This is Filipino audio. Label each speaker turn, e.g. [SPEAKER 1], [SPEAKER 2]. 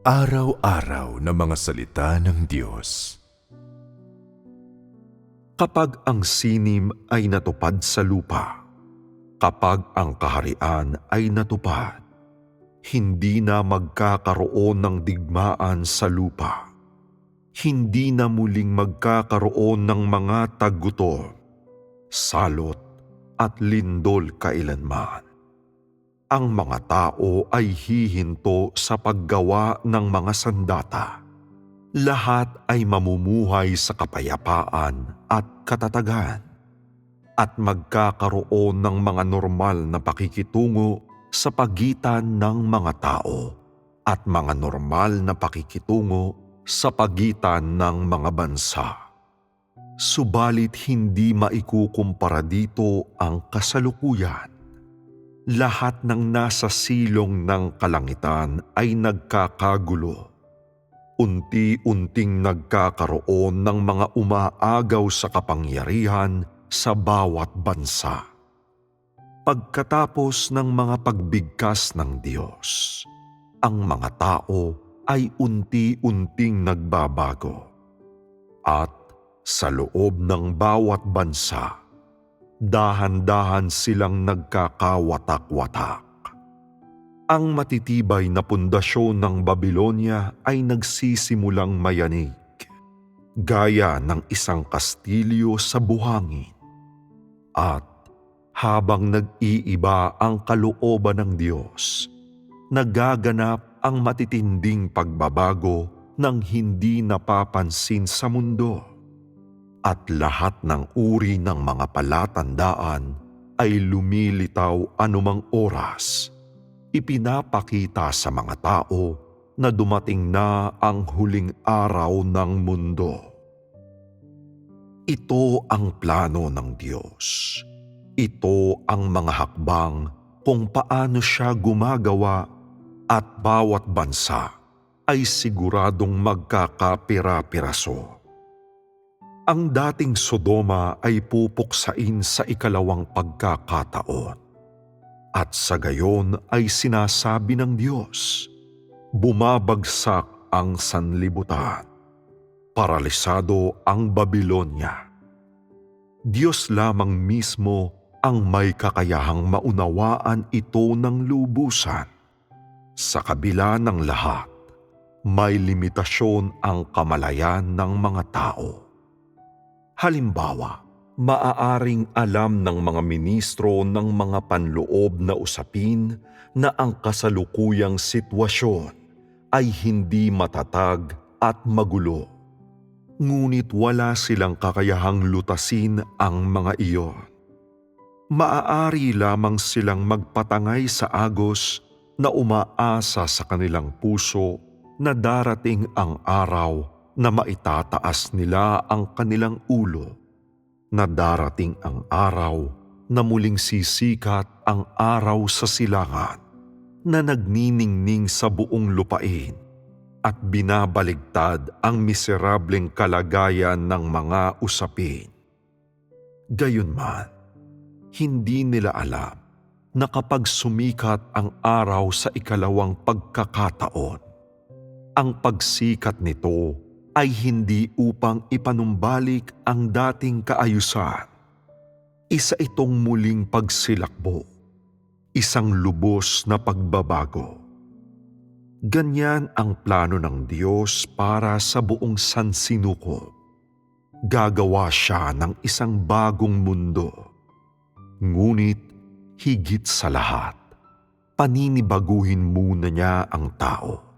[SPEAKER 1] Araw-araw na mga salita ng Diyos.
[SPEAKER 2] Kapag ang sinim ay natupad sa lupa, kapag ang kaharian ay natupad, hindi na magkakaroon ng digmaan sa lupa. Hindi na muling magkakaroon ng mga taggutom, salot at lindol kailanman. Ang mga tao ay hihinto sa paggawa ng mga sandata. Lahat ay mamumuhay sa kapayapaan at katatagan at magkakaroon ng mga normal na pakikitungo sa pagitan ng mga tao at mga normal na pakikitungo sa pagitan ng mga bansa. Subalit hindi maikukumpara dito ang kasalukuyan. Lahat ng nasa silong ng kalangitan ay nagkakagulo. Unti-unting nagkakaroon ng mga umaagaw sa kapangyarihan sa bawat bansa. Pagkatapos ng mga pagbigkas ng Diyos, ang mga tao ay unti-unting nagbabago. At sa loob ng bawat bansa, dahan-dahan silang nagkakawatak-watak. Ang matitibay na pundasyon ng Babilonia ay nagsisimulang mayanig, gaya ng isang kastilyo sa buhangin. At habang nag-iiba ang kalooban ng Diyos, nagaganap ang matitinding pagbabago ng hindi napapansin sa mundo. At lahat ng uri ng mga palatandaan ay lumilitaw anumang oras. Ipinapakita sa mga tao na dumating na ang huling araw ng mundo. Ito ang plano ng Diyos. Ito ang mga hakbang kung paano siya gumagawa at bawat bansa ay siguradong magkakapira-piraso. Ang dating Sodoma ay pupuksain sa ikalawang pagkakataon. At sa gayon ay sinasabi ng Diyos, bumabagsak ang sanlibutan. Paralisado ang Babilonia. Diyos lamang mismo ang may kakayahang maunawaan ito ng lubusan. Sa kabila ng lahat, may limitasyon ang kamalayan ng mga tao. Halimbawa, maaaring alam ng mga ministro ng mga panloob na usapin na ang kasalukuyang sitwasyon ay hindi matatag at magulo. Ngunit wala silang kakayahang lutasin ang mga iyon. Maaari lamang silang magpatangay sa agos na umaasa sa kanilang puso na darating ang araw na maitataas nila ang kanilang ulo, na darating ang araw na muling sisikat ang araw sa silangan, na nagniningning sa buong lupain at binabaligtad ang miserableng kalagayan ng mga usapin. Gayunman, hindi nila alam na kapag sumikat ang araw sa ikalawang pagkakataon, ang pagsikat nito ay hindi upang ipanumbalik ang dating kaayusan. Isa itong muling pagsilakbo, isang lubos na pagbabago. Ganyan ang plano ng Diyos para sa buong sansinukob. Gagawa siya ng isang bagong mundo. Ngunit higit sa lahat, paninibaguhin muna niya ang tao.